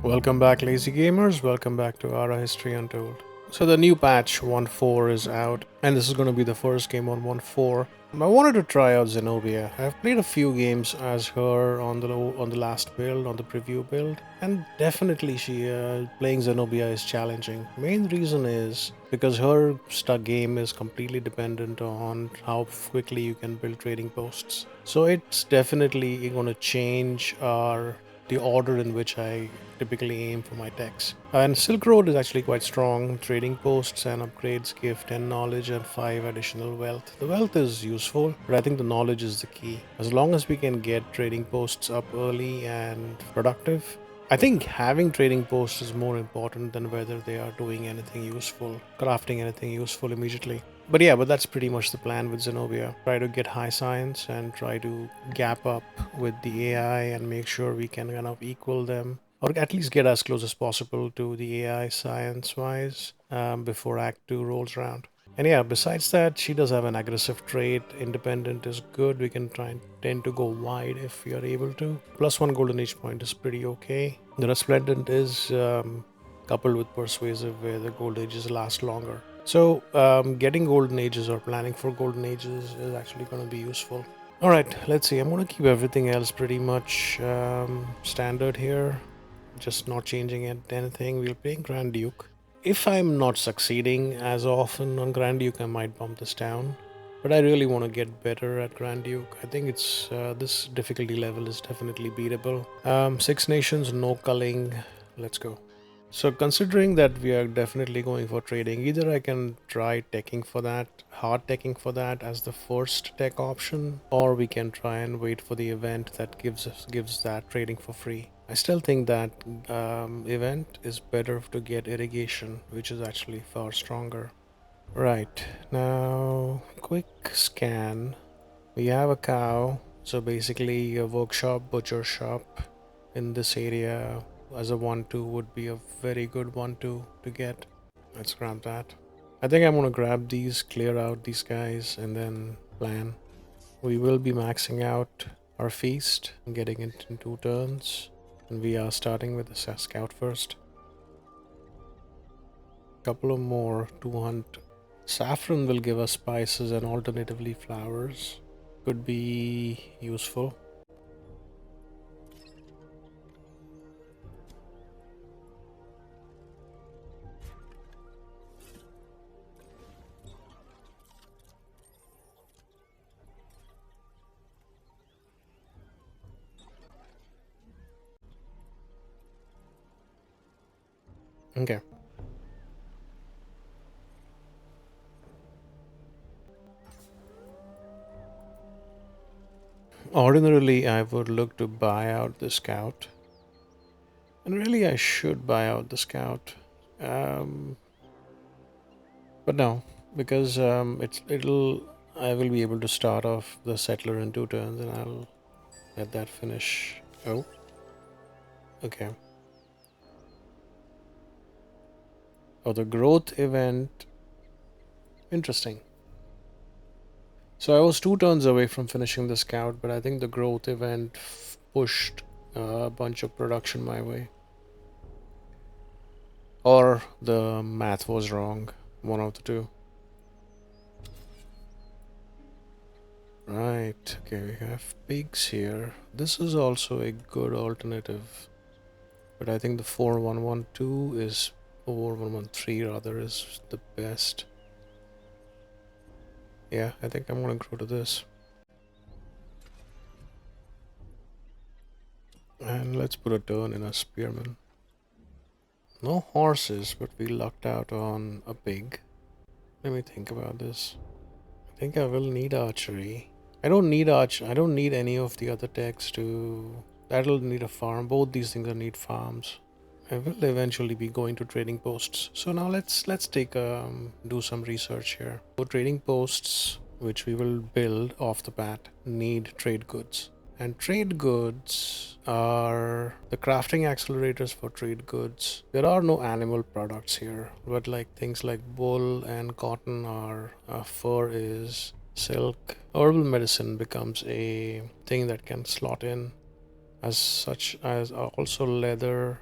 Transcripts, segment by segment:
Welcome back, lazy gamers. Welcome back to ARA History Untold. So the new patch 1.4 is out, and this is going to be the first game on 1.4. I wanted to try out Zenobia. I've played a few games as her on the last build, on the preview build, and definitely she playing Zenobia is challenging. Main reason is because her game is completely dependent on how quickly you can build trading posts. So it's definitely going to change the order in which I typically aim for my techs. And Silk Road is actually quite strong. Trading posts and upgrades give 10 knowledge and 5 additional wealth. The wealth is useful, but I think the knowledge is the key. As long as we can get trading posts up early and productive, I think having trading posts is more important than whether they are doing anything useful, crafting anything useful immediately. But that's pretty much the plan with Zenobia. Try to get high science and try to gap up with the AI and make sure we can kind of equal them, or at least get as close as possible to the AI science wise before Act 2 rolls around. And yeah, besides that, she does have an aggressive trait. Independent is good. We can try and tend to go wide if we are able to. +1 golden age point is pretty okay. The resplendent is coupled with persuasive, where the gold ages last longer. So getting golden ages or planning for golden ages is actually going to be useful. All right, let's see. I'm going to keep everything else pretty much standard here, just not changing anything. We'll play Grand Duke. If I'm not succeeding as often on Grand Duke, I might bump this down. But I really want to get better at Grand Duke. I think it's this difficulty level is definitely beatable. Six Nations, no culling. Let's go. So considering that we are definitely going for trading, either I can try teching for that, hard teching for that as the first tech option, or we can try and wait for the event that gives that trading for free. I still think that event is better to get irrigation, which is actually far stronger. Right, now quick scan. We have a cow, so basically a workshop, butcher shop in this area as a 1-2 would be a very good 1-2 to get. Let's grab that. I think I'm gonna grab these, clear out these guys, and then plan. We will be maxing out our feast, getting it in 2 turns, and we are starting with the scout first. Couple of more to hunt. Saffron will give us spices and alternatively flowers. Could be useful. Okay. Ordinarily, I would look to buy out the scout. And really, I should buy out the scout. Um, but no, because I will be able to start off the settler in 2 turns and I'll let that finish. Oh, okay. Oh, the growth event. Interesting. So I was 2 turns away from finishing the scout, but I think the growth event pushed a bunch of production my way. Or the math was wrong. One of the two. Right. Okay, we have pigs here. This is also a good alternative. But I think the 4112 is 4113 rather is the best. Yeah, I think I'm gonna go to this. And let's put a turn in a spearman. No horses, but we lucked out on a pig. Let me think about this. I think I will need archery. I don't need I don't need any of the other techs to. That'll need a farm. Both these things will need farms. I will eventually be going to trading posts. So now let's take do some research here. For trading posts, which we will build off the bat, need trade goods. And trade goods are the crafting accelerators for trade goods. There are no animal products here, but like things like wool and cotton are fur is silk. Herbal medicine becomes a thing that can slot in as such as also leather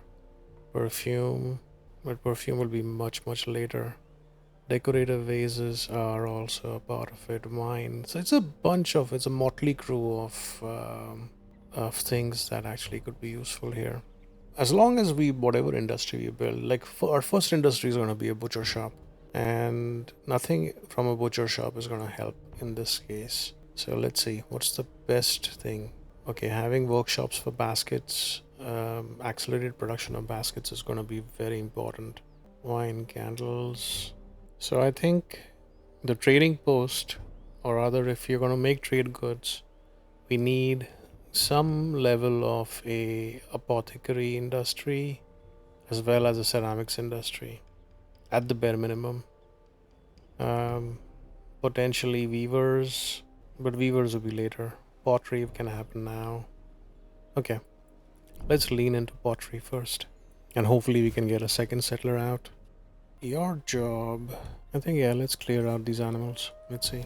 Perfume, but perfume will be much later. Decorative vases are also a part of it. Wine. So it's a motley crew of things that actually could be useful here. As long as we, whatever industry we build, like for our first industry is going to be a butcher shop, and nothing from a butcher shop is going to help in this case. So let's see, what's the best thing? Okay, having workshops for baskets, accelerated production of baskets is going to be very important. Wine, candles. So I think the trading post, or rather, if you're going to make trade goods, we need some level of a apothecary industry as well as a ceramics industry at the bare minimum. Um, Potentially weavers, but weavers will be later. Pottery can happen now. Okay, let's lean into pottery first, and hopefully we can get a second settler out. Your job. I think, yeah, let's clear out these animals. Let's see.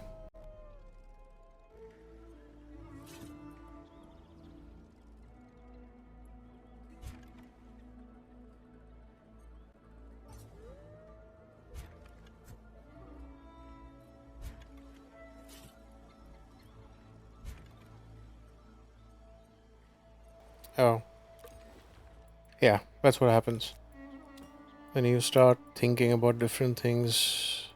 Oh, yeah, that's what happens. When you start thinking about different things.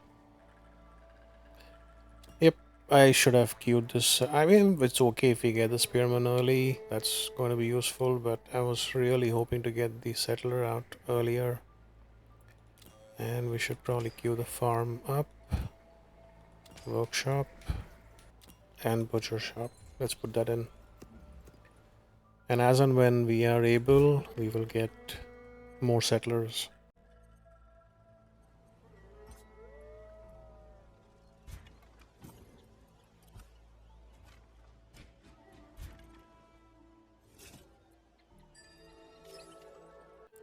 Yep, I should have queued this. I mean, it's okay if we get the spearman early. That's going to be useful, but I was really hoping to get the settler out earlier. And we should probably queue the farm up, workshop, and butcher shop. Let's put that in. And as and when we are able, we will get more settlers.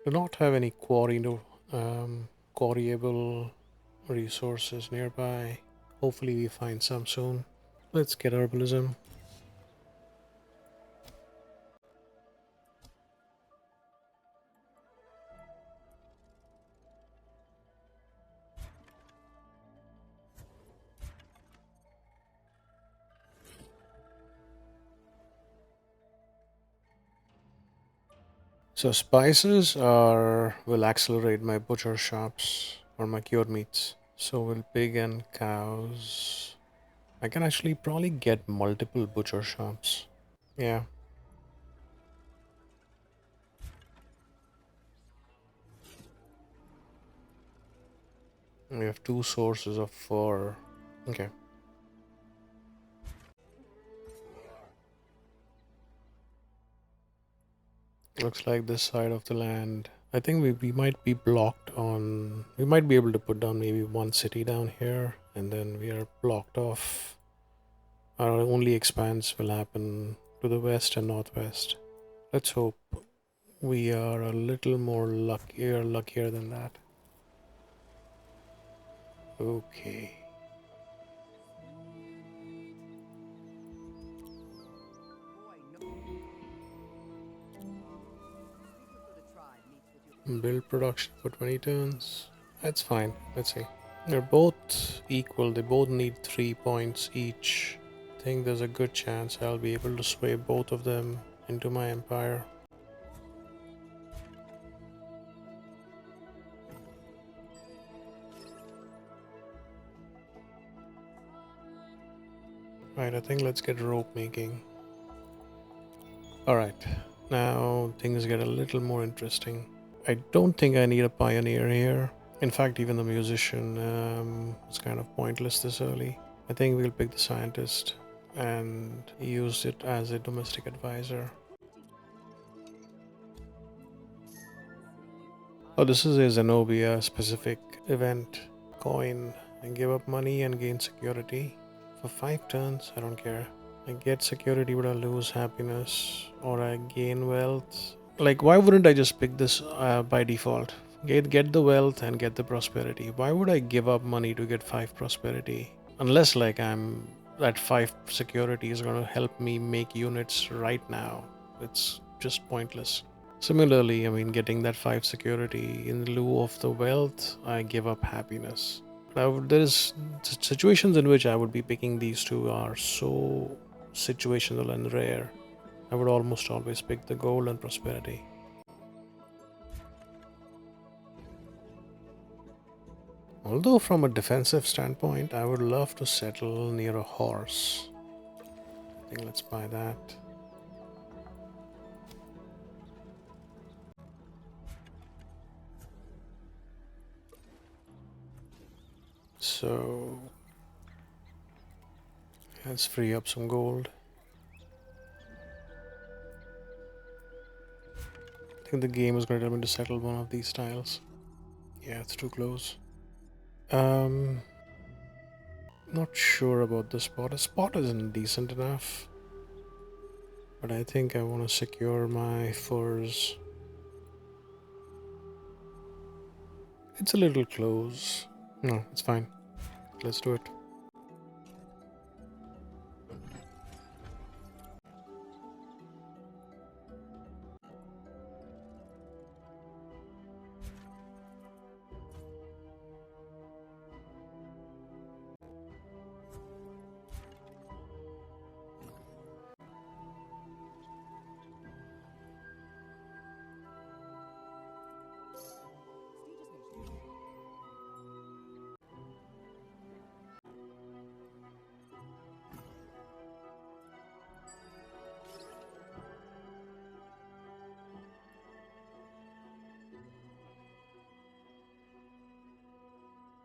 Do not have any quarryable resources nearby. Hopefully we find some soon. Let's get herbalism. So spices are will accelerate my butcher shops or my cured meats. So will pig and cows. I can actually probably get multiple butcher shops. Yeah, we have two sources of fur. Okay. Looks like this side of the land. I think we might be blocked on. We might be able to put down maybe one city down here, and then we are blocked off. Our only expanse will happen to the west and northwest. Let's hope we are a little more luckier than that. Okay. Build production for 20 turns. That's fine. Let's see. They're both equal. They both need 3 points each. I think there's a good chance I'll be able to sway both of them into my empire. Right, I think let's get rope making. Alright, now things get a little more interesting. I don't think I need a pioneer here. In fact, even the musician is kind of pointless this early. I think we'll pick the scientist and use it as a domestic advisor. Oh, this is a Zenobia specific event. Coin and give up money and gain security. For 5 turns, I don't care. I get security but I lose happiness, or I gain wealth. Like, why wouldn't I just pick this by default? Get the wealth and get the prosperity. Why would I give up money to get 5 prosperity? Unless like that 5 security is going to help me make units right now. It's just pointless. Similarly, I mean, getting that 5 security in lieu of the wealth, I give up happiness. But there's situations in which I would be picking these two are so situational and rare. I would almost always pick the gold and prosperity. Although, from a defensive standpoint, I would love to settle near a horse. I think let's buy that. So, let's free up some gold. I think the game is going to tell me to settle one of these tiles. Yeah, it's too close. Um, Not sure about the spot. A spot isn't decent enough. But I think I want to secure my furs. It's a little close. No, it's fine. Let's do it.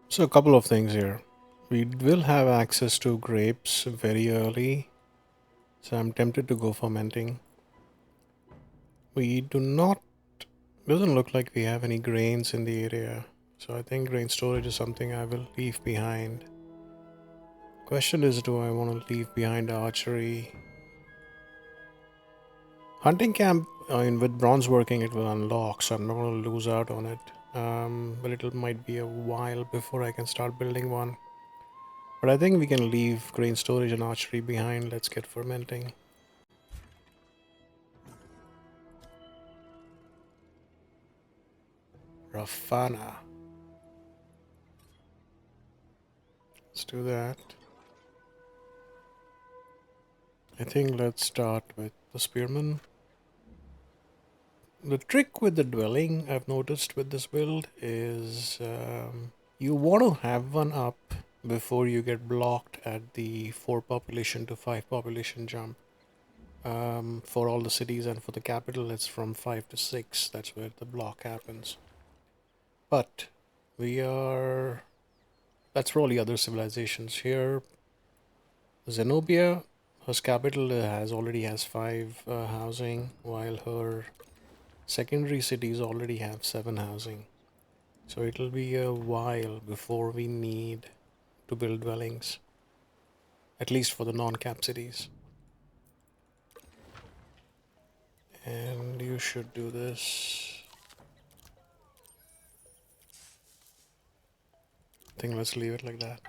So, a couple of things here. We will have access to grapes very early, so I'm tempted to go fermenting. We do not, doesn't look like we have any grains in the area, so I think grain storage is something I will leave behind. Question is, do I want to leave behind archery? Hunting camp, I mean, with bronze working, it will unlock, so I'm not going to lose out on it. But it might be a while before I can start building one. But I think we can leave grain storage and archery behind. Let's get fermenting. Rafana. Let's do that. I think let's start with the spearman. The trick with the dwelling I've noticed with this build is you want to have one up before you get blocked at the 4 population to 5 population jump. For all the cities and for the capital, it's from 5 to 6. That's where the block happens. But we are. That's for all the other civilizations. Here, Zenobia, her capital already has 5 housing, while her secondary cities already have 7 housing. So it'll be a while before we need to build dwellings, at least for the non-cap cities. And you should do this. I think let's leave it like that.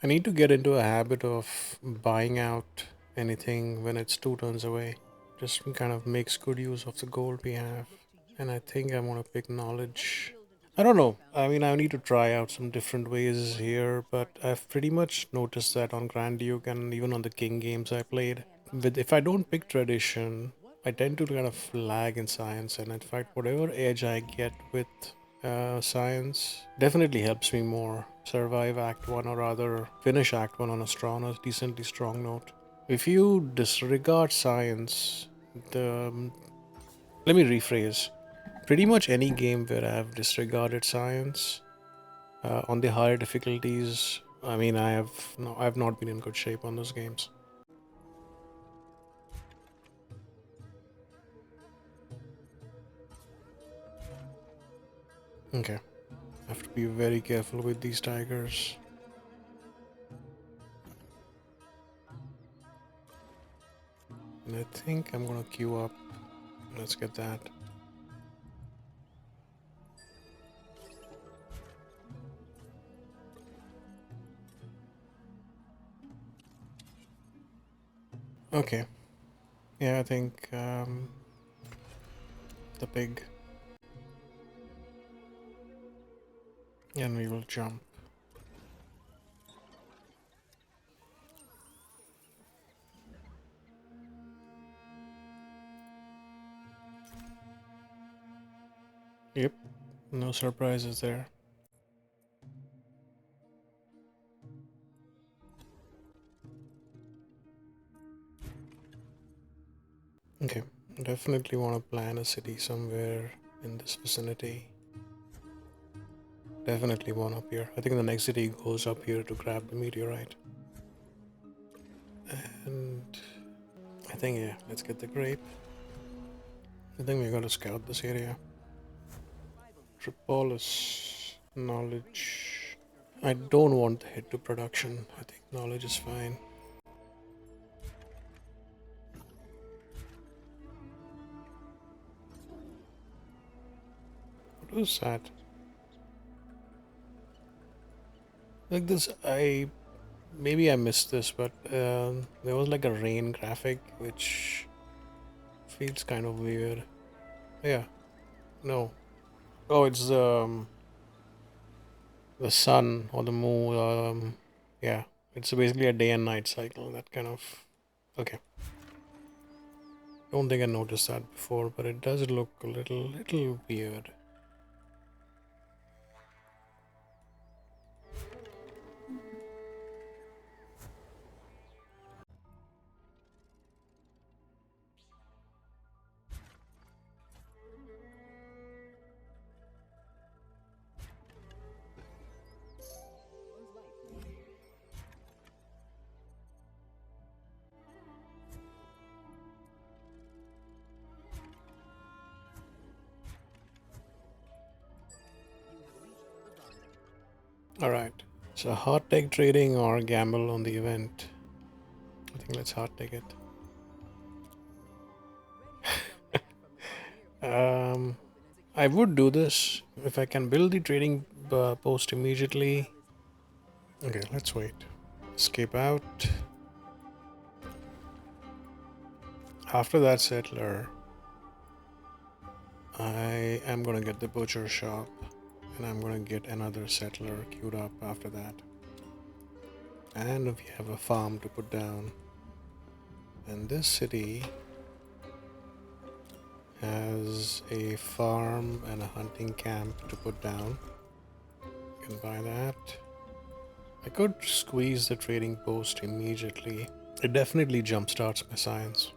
I need to get into a habit of buying out anything when it's 2 turns away. Just kind of makes good use of the gold we have. And I think I want to pick knowledge. I don't know. I mean, I need to try out some different ways here, but I've pretty much noticed that on Grand Duke and even on the King games I played, with if I don't pick tradition, I tend to kind of lag in science. And in fact, whatever edge I get with science definitely helps me more survive Act 1 or rather finish Act 1 on a decently strong note. If you disregard science, the let me rephrase. Pretty much any game where I've disregarded science on the higher difficulties, I mean, I've not been in good shape on those games. Okay, I have to be very careful with these tigers. And I think I'm gonna queue up. Let's get that. Okay. Yeah, I think the pig. And we will jump. Yep. No surprises there. Okay. Definitely want to plan a city somewhere in this vicinity. Definitely one up here. I think the next city goes up here to grab the meteorite. And I think, yeah, let's get the grape. I think we're going to scout this area. Tripolis. Knowledge. I don't want the hit to production. I think knowledge is fine. What was that? Like this, maybe I missed this, but there was like a rain graphic which feels kind of weird. Yeah, no. Oh, it's the sun or the moon. Yeah, it's basically a day and night cycle. That kind of. Okay. Don't think I noticed that before, but it does look a little weird. All right. So hard take trading or gamble on the event. I think let's hard take it. I would do this if I can build the trading post immediately. Okay, let's wait. Escape out. After that settler, I am gonna get the butcher shop and I'm gonna get another settler queued up after that. And we have a farm to put down. And this city has a farm and a hunting camp to put down. You can buy that. I could squeeze the trading post immediately. It definitely jumpstarts my science.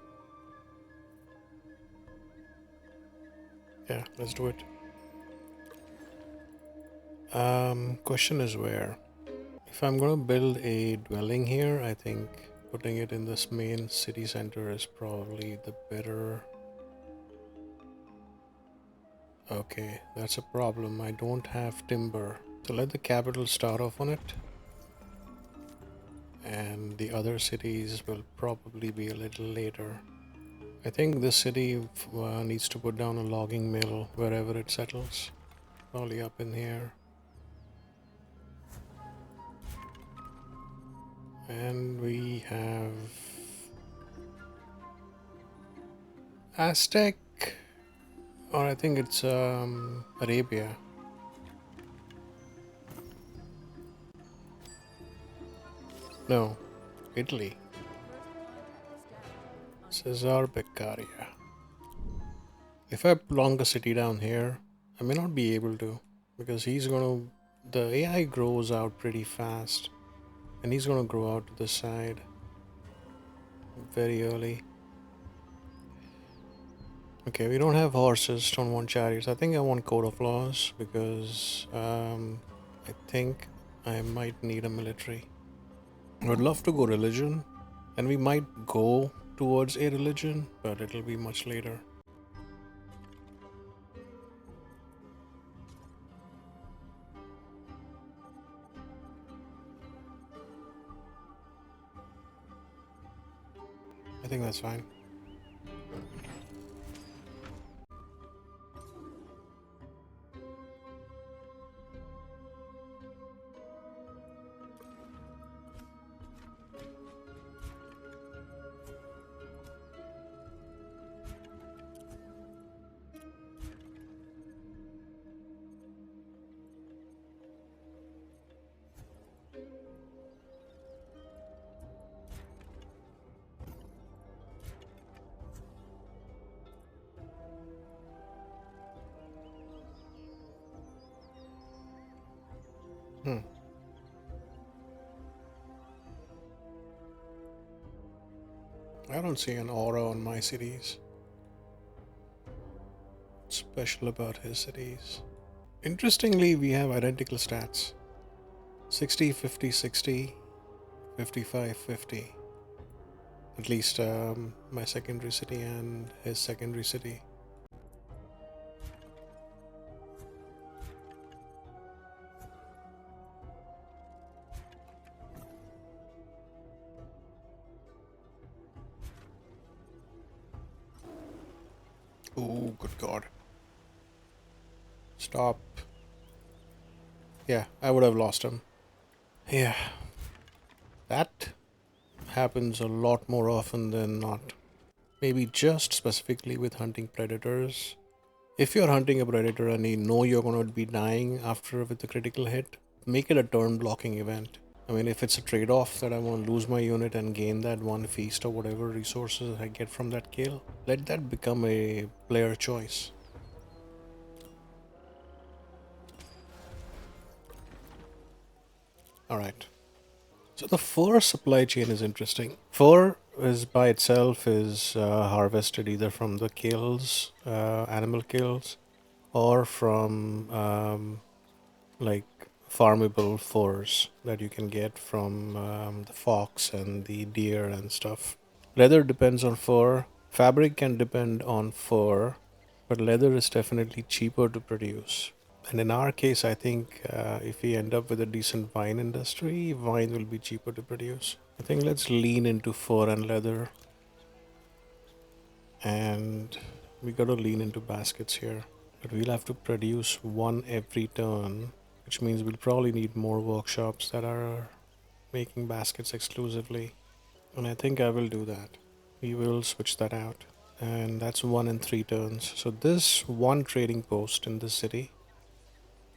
Yeah, let's do it. Question is where? If I'm gonna build a dwelling here, I think putting it in this main city center is probably the better. Okay, that's a problem. I don't have timber. So let the capital start off on it. And the other cities will probably be a little later. I think this city needs to put down a logging mill wherever it settles. Probably up in here. And we have Aztec, or I think it's Arabia. No, Italy. Cesar Beccaria. If I plonk a city down here, I may not be able to because he's gonna. The AI grows out pretty fast, and he's gonna grow out to the side very early. Okay, we don't have horses, don't want chariots. I think I want code of laws because I think I might need a military. I would love to go religion, and we might go towards a religion, but it'll be much later. I think that's fine. Hmm. I don't see an aura on my cities. What's special about his cities? Interestingly, we have identical stats: 60, 50, 60, 55, 50. At least my secondary city and his secondary city. Oh, good God. Stop. Yeah, I would have lost him. Yeah, that happens a lot more often than not. Maybe just specifically with hunting predators. If you're hunting a predator and you know you're going to be dying after with a critical hit, make it a turn blocking event. I mean, if it's a trade off that I want to lose my unit and gain that one feast or whatever resources I get from that kill, let that become a player choice. Alright. So the fur supply chain is interesting. Fur is by itself is harvested either from the kills, animal kills, or from like farmable furs that you can get from the fox and the deer and stuff. Leather depends on fur. Fabric can depend on fur, but leather is definitely cheaper to produce. And in our case, I think if we end up with a decent wine industry, wine will be cheaper to produce. I think let's lean into fur and leather, and we gotta lean into baskets here. But we'll have to produce one every turn, which means we'll probably need more workshops that are making baskets exclusively. And I think I will do that. We will switch that out. And that's 1 in 3 turns. So this one trading post in this city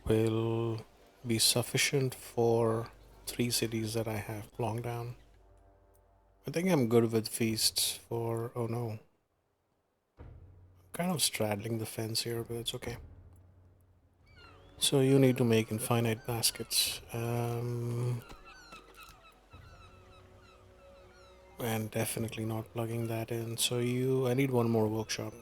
will be sufficient for 3 cities that I have long down. I think I'm good with feasts for. Oh no. Kind of straddling the fence here, but it's okay. So you need to make infinite baskets. And definitely not plugging that in. So I need one more workshop.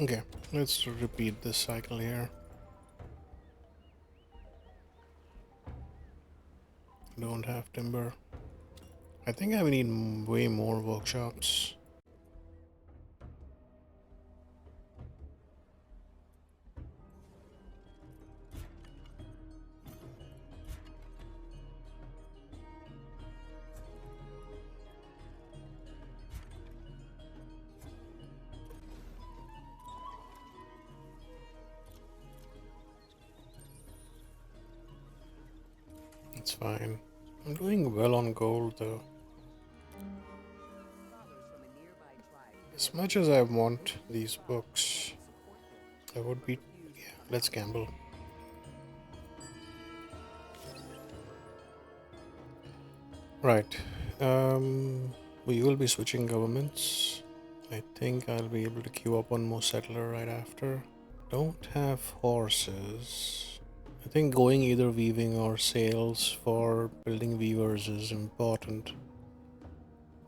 Okay, let's repeat this cycle here. Don't have timber. I think I need way more workshops. It's fine. I'm doing well on gold though. As much as I want these books, I would be. Yeah, let's gamble. Right. We will be switching governments. I think I'll be able to queue up one more settler right after. Don't have horses. I think going either weaving or sales for building weavers is important.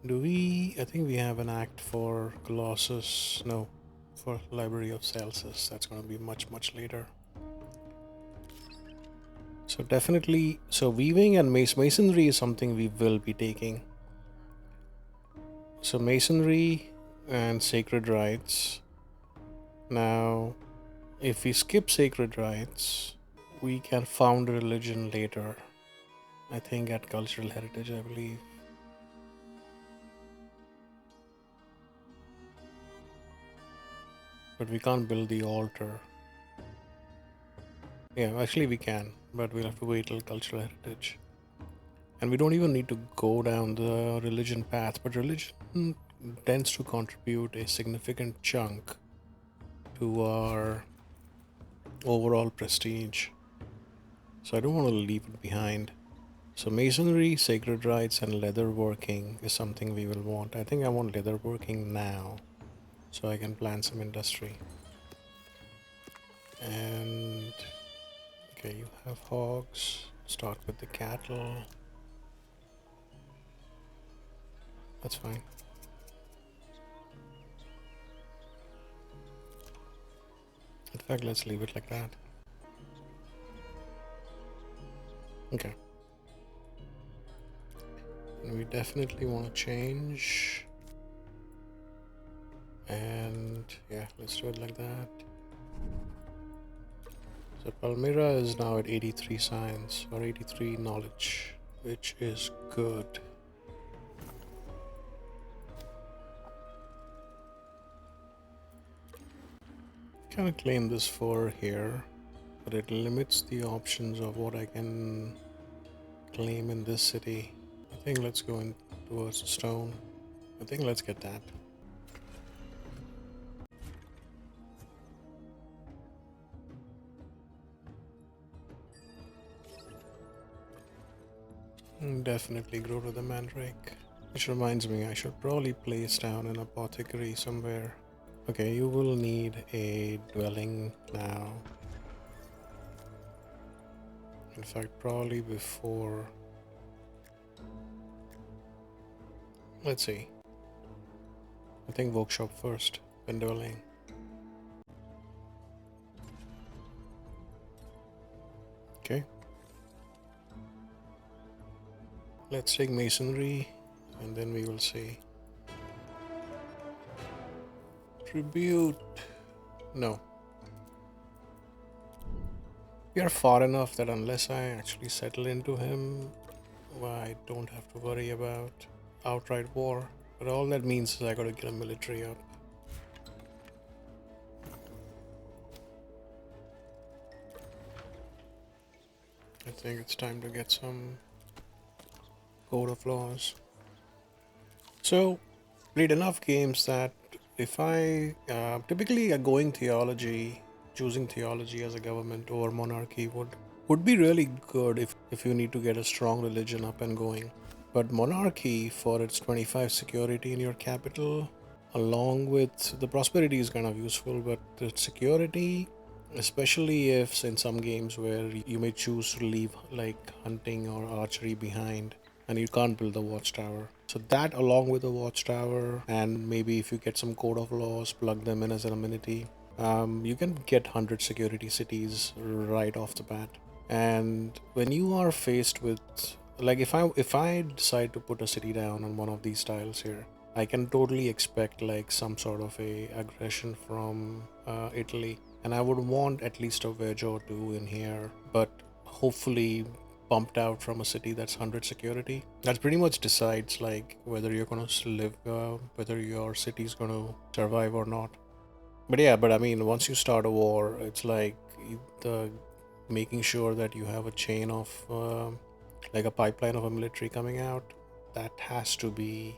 Do we? I think we have an act for Colossus. No, for Library of Celsus. That's going to be much later. So definitely, so weaving and masonry is something we will be taking. So masonry and sacred rites. Now, if we skip sacred rites, we can found a religion later. I think at cultural heritage, I believe. But we can't build the altar. Yeah, actually we can, but we'll have to wait till cultural heritage. And we don't even need to go down the religion path, but religion tends to contribute a significant chunk to our overall prestige. So I don't want to leave it behind. So masonry, sacred rites, and leatherworking is something we will want. I think I want leatherworking now, so I can plan some industry. And Okay, you have hogs. Start with the cattle. That's fine. In fact, let's leave it like that. Okay. And we definitely want to change. And yeah, let's do it like that. So Palmyra is now at 83 science or 83 knowledge, which is good. Can I claim this 4 here, but it limits the options of what I can claim in this city. I think let's go in towards stone. I think let's get that. Definitely grow to the mandrake. Which reminds me, I should probably place down an apothecary somewhere. Okay, you will need a dwelling now. In fact, probably before. Let's see. I think workshop first, then dwelling. Okay. Let's take masonry, and then we will see. Tribute. No. We are far enough that unless I actually settle into him, well, I don't have to worry about outright war. But all that means is I gotta get a military up. I think it's time to get some code of laws. So, played enough games that if I typically going theology, choosing theology as a government over monarchy would be really good if you need to get a strong religion up and going. But monarchy, for its 25 security in your capital, along with the prosperity is kind of useful, but the security, especially if in some games where you may choose to leave like hunting or archery behind and you can't build the watchtower. So that along with the watchtower, and maybe if you get some code of laws, plug them in as an amenity, you can get 100 security cities right off the bat. And when you are faced with, like, if I decide to put a city down on one of these tiles here, I can totally expect like some sort of a aggression from Italy, and I would want at least a wedge or two in here, but hopefully pumped out from a city that's 100 security. That pretty much decides like whether you're gonna live, whether your city's gonna survive or not. But yeah, but I mean, once you start a war, it's like the making sure that you have a chain of like a pipeline of a military coming out. That has to be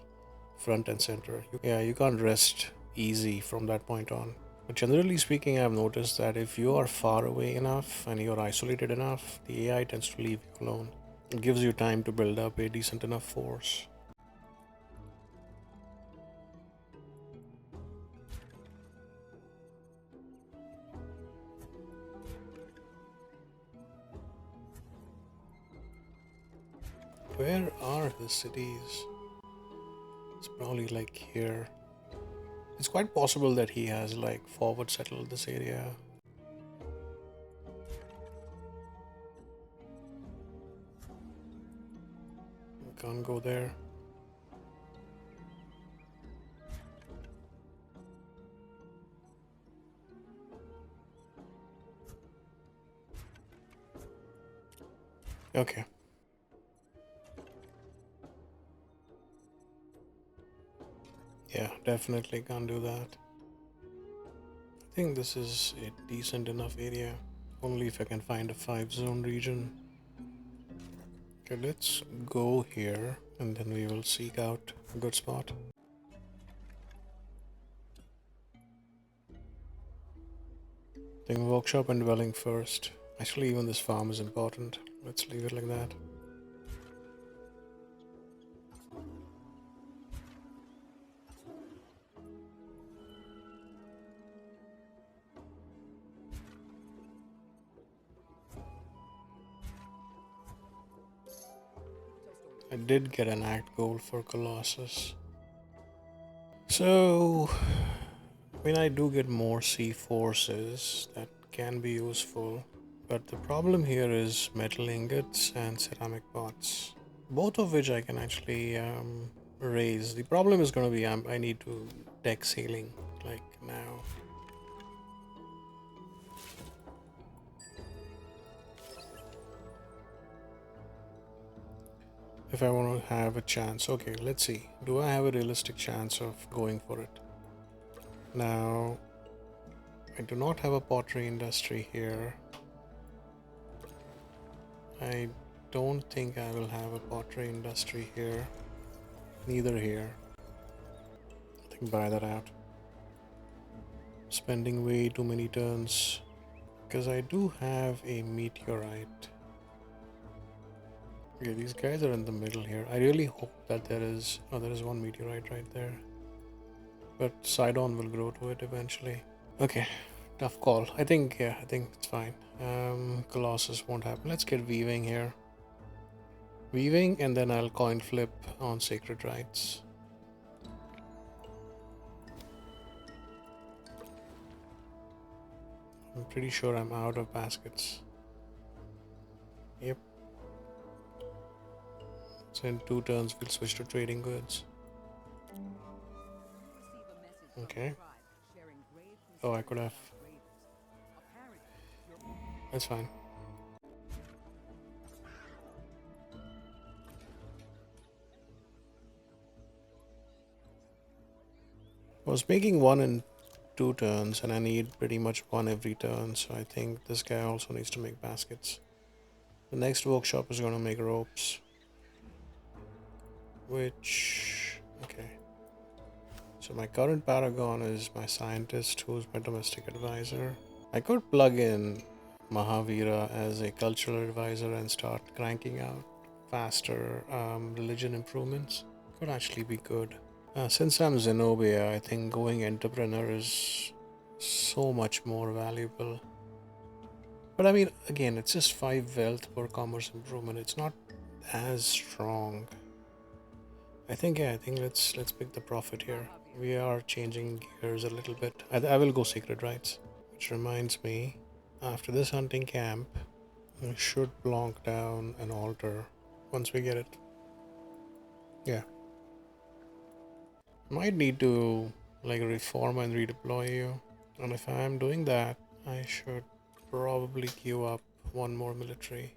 front and center. Yeah, you can't rest easy from that point on. But generally speaking, I've noticed that if you are far away enough and you're isolated enough, the AI tends to leave you alone. It gives you time to build up a decent enough force. Where are the cities? It's probably like here. It's quite possible that he has like forward settled this area. Can't go there. Okay. Yeah, definitely can't do that. I think this is a decent enough area. Only if I can find a 5-zone region. Okay, let's go here and then we will seek out a good spot. I think workshop and dwelling first. Actually, even this farm is important. Let's leave it like that. I did get an act goal for Colossus. So, I mean, I do get more sea forces that can be useful, but the problem here is metal ingots and ceramic pots, both of which I can actually raise. The problem is going to be I need to deck ceiling like now. If I want to have a chance. Okay, let's see. Do I have a realistic chance of going for it? Now, I do not have a pottery industry here. I don't think I will have a pottery industry here. Neither here. I think buy that out. Spending way too many turns. Because I do have a meteorite. Okay, these guys are in the middle here. I really hope that there is... Oh, there is one meteorite right there. But Sidon will grow to it eventually. Okay, tough call. I think it's fine. Colossus won't happen. Let's get weaving here. Weaving, and then I'll coin flip on Sacred Rites. I'm pretty sure I'm out of baskets. Yep. So in 2 turns we'll switch to trading goods. Okay. Oh, I could have. That's fine. I was making 1 in 2 turns, and I need pretty much 1 every turn, so I think this guy also needs to make baskets. The next workshop is going to make ropes. Which... okay. So my current paragon is my scientist, who's my domestic advisor. I could plug in Mahavira as a cultural advisor and start cranking out faster religion improvements. Could actually be good. Since I'm Zenobia, I think going entrepreneur is so much more valuable. But I mean, again, it's just 5 wealth per commerce improvement. It's not as strong. I think let's pick the profit here. We are changing gears a little bit. I will go Sacred Rites. Which reminds me, after this hunting camp, we should plonk down an altar once we get it. Yeah. Might need to like reform and redeploy you. And if I am doing that, I should probably queue up 1 more military.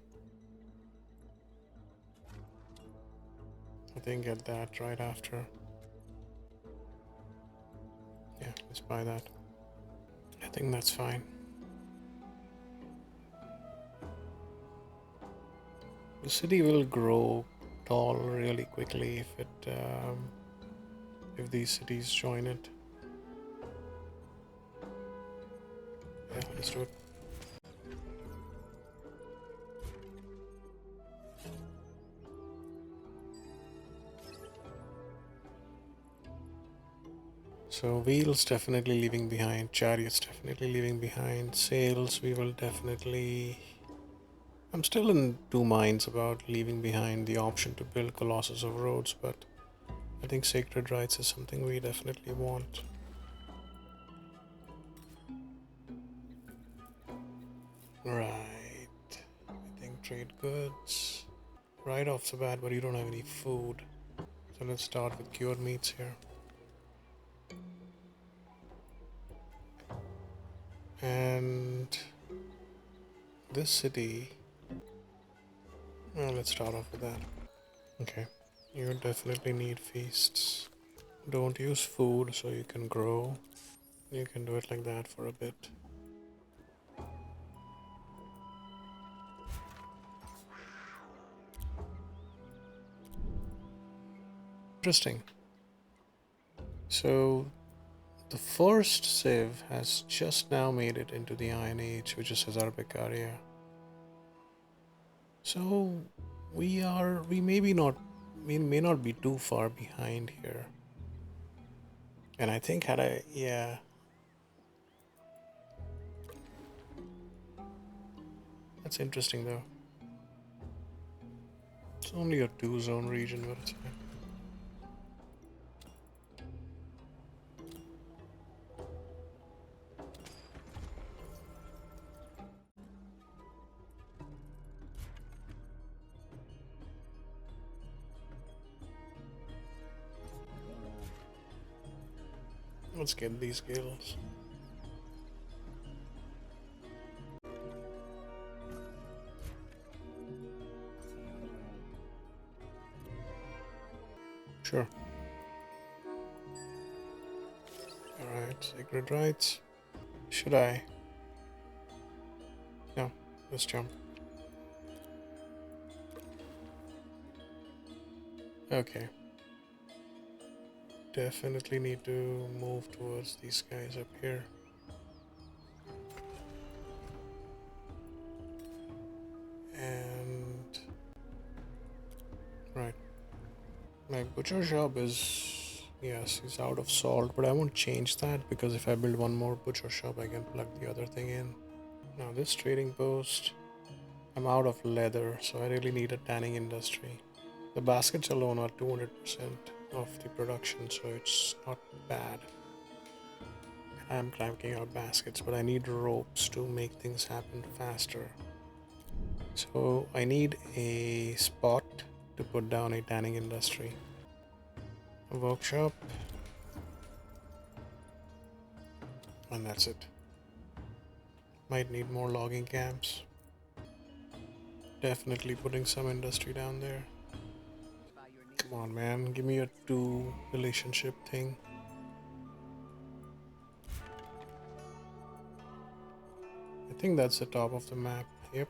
I think get that right after. Yeah, let's buy that. I think that's fine. The city will grow tall really quickly if these cities join it. Yeah, let's do it. So wheels definitely leaving behind, chariots definitely leaving behind, sails we will definitely... I'm still in 2 minds about leaving behind the option to build Colossus of Rhodes, but I think Sacred Rites is something we definitely want. Right. I think trade goods. Right off the bat, but you don't have any food. So let's start with cured meats here. And this city... well, let's start off with that. Okay. You definitely need feasts. Don't use food so you can grow. You can do it like that for a bit. Interesting. So the first civ has just now made it into the Iron Age, which is ARA. So we may not be too far behind here. And I think yeah. That's interesting though. It's only a 2-zone region, but it's fine. Let's get these gills. Sure. Alright, sacred rites. Should I? No, let's jump. Okay. Definitely need to move towards these guys up here. And... right. My butcher shop is... yes, he's out of salt, but I won't change that because if I build one more butcher shop, I can plug the other thing in. Now this trading post, I'm out of leather, so I really need a tanning industry. The baskets alone are 200% of the production, so it's not bad. I'm cranking out baskets, but I need ropes to make things happen faster. So I need a spot to put down a tanning industry. A workshop. And that's it. Might need more logging camps. Definitely putting some industry down there. Come on, man. Give me a 2 relationship thing. I think that's the top of the map. Yep.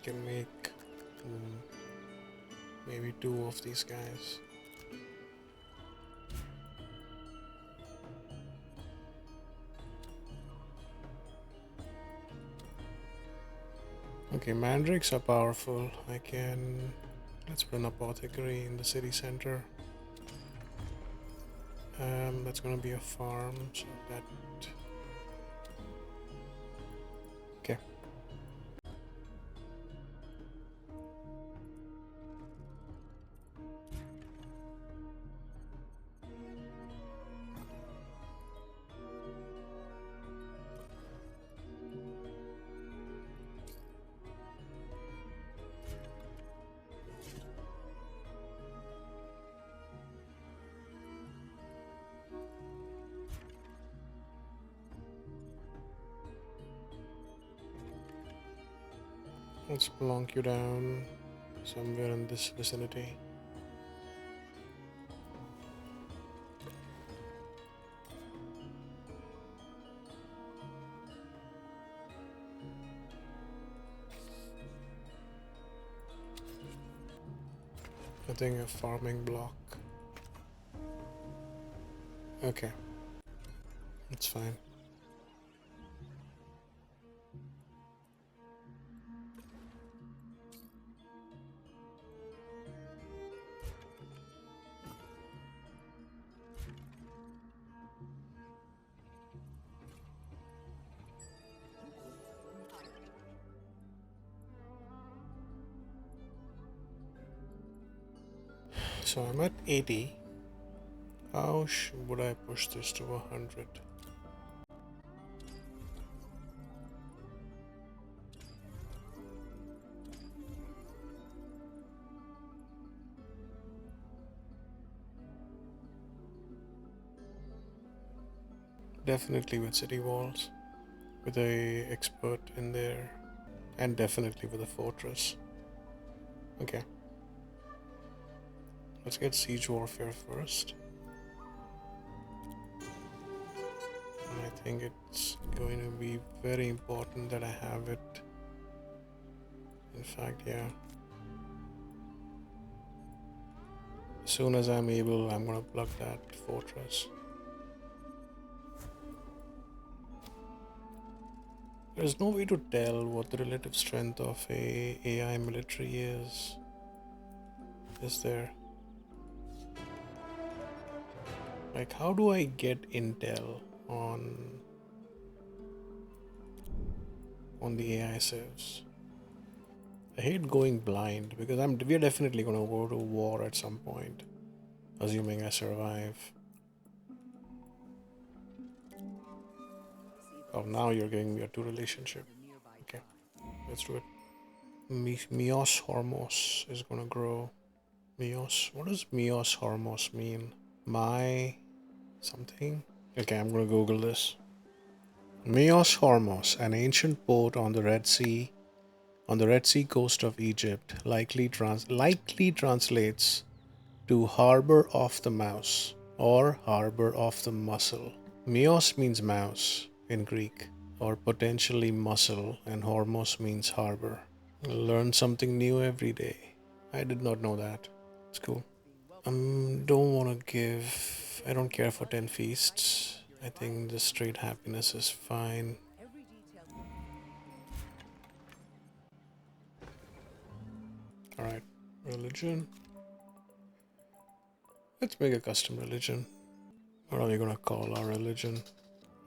Can make maybe 2 of these guys. Okay, mandrakes are powerful. I can... let's put an apothecary in the city center. That's gonna be a farm, so that... okay. Let's plonk you down somewhere in this vicinity. I think a farming block. Okay, that's fine. So I'm at 80. How would I push this to 100? Definitely with city walls, with a expert in there, and definitely with a fortress. Okay. Let's get siege warfare first. And I think it's going to be very important that I have it. In fact, yeah. As soon as I'm able, I'm gonna plug that fortress. There's no way to tell what the relative strength of a AI military is there? Like, how do I get intel on the AI civs? I hate going blind because we're definitely gonna go to war at some point, assuming I survive. Oh, now you're giving me a two relationship. Okay, let's do it. Mios Hormos is gonna grow. Mios? What does Mios Hormos mean? My something? Okay, I'm gonna Google this. Mios Hormos, an ancient port on the Red Sea coast of Egypt, likely translates to harbor of the mouse or harbor of the mussel. Mios means mouse in Greek, or potentially mussel, and Hormos means harbor. Learn something new every day. I did not know that. It's cool. Don't want to give. I don't care for 10 feasts. I think the straight happiness is fine. Alright, religion. Let's make a custom religion. What are we gonna call our religion?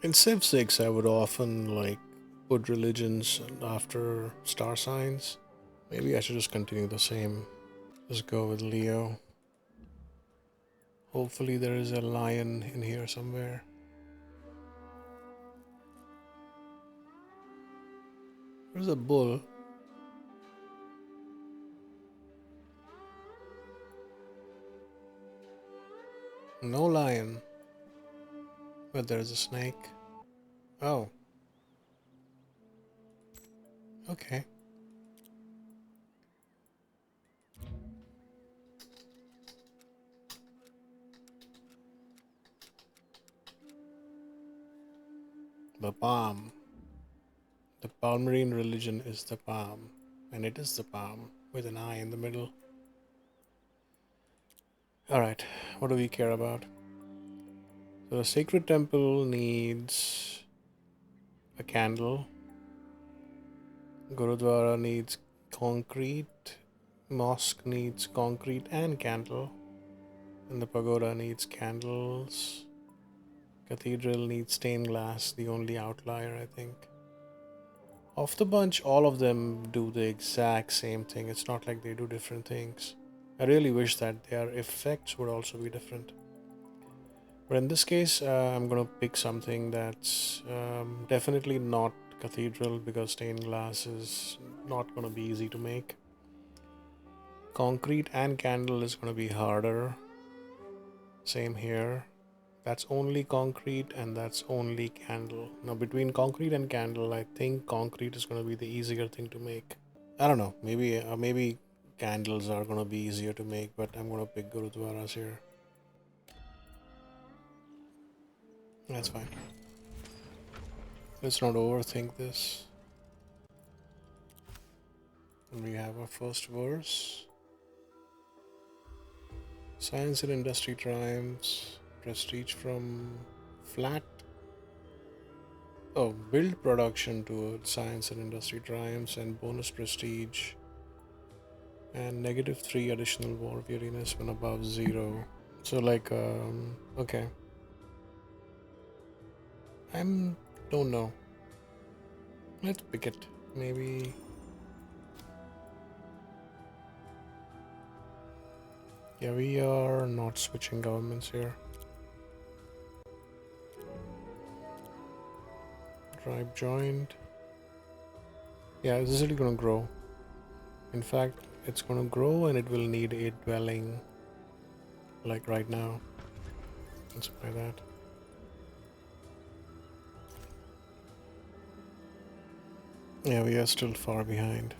In Civ 6, I would often like put religions after star signs. Maybe I should just continue the same. Just go with Leo. Hopefully, there is a lion in here somewhere. There's a bull. No lion. But there's a snake. Oh. Okay. The palm. The Palmyrene religion is the palm. And it is the palm with an eye in the middle. Alright, what do we care about? So the sacred temple needs a candle. Gurudwara needs concrete. Mosque needs concrete and candle. And the pagoda needs candles. Cathedral needs stained glass, the only outlier, I think. Of the bunch, all of them do the exact same thing. It's not like they do different things. I really wish that their effects would also be different. But in this case, I'm gonna pick something that's definitely not cathedral because stained glass is not gonna be easy to make. Concrete and candle is gonna be harder. Same here. That's only concrete and that's only candle. Now between concrete and candle, I think concrete is gonna be the easier thing to make. I don't know. Maybe candles are gonna be easier to make, but I'm gonna pick Gurudwaras here. That's fine. Let's not overthink this. And we have our first verse. Science and industry triumphs. Prestige from flat. Oh, build production towards science and industry triumphs and bonus prestige. And -3 additional war weariness when above 0. So like, okay. Don't know. Let's pick it. Maybe. Yeah, we are not switching governments here. Tribe joined. Yeah, this is really gonna grow. In fact, it's gonna grow and it will need a dwelling like right now. Let's buy that. Yeah, we are still far behind.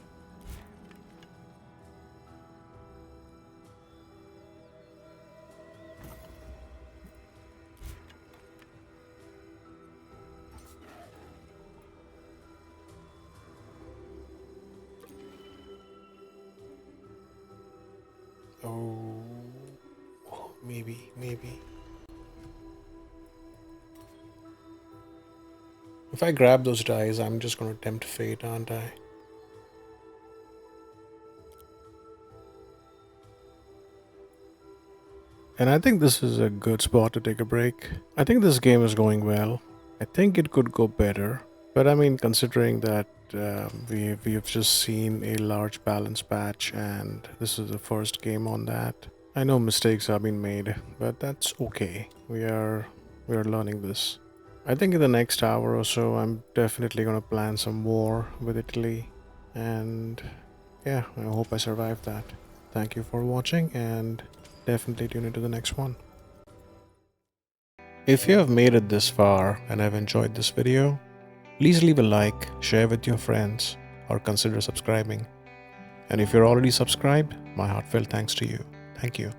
Oh, maybe. If I grab those dice, I'm just gonna tempt fate, aren't I? And I think this is a good spot to take a break. I think this game is going well. I think it could go better. But I mean, considering that we've just seen a large balance patch and this is the first game on that. I know mistakes have been made, but that's okay. We are learning this. I think in the next hour or so, I'm definitely gonna plan some war with Italy, and yeah, I hope I survive that. Thank you for watching, and definitely tune into the next one. If you have made it this far and have enjoyed this video, please leave a like, share with your friends, or consider subscribing. And if you're already subscribed, my heartfelt thanks to you. Thank you.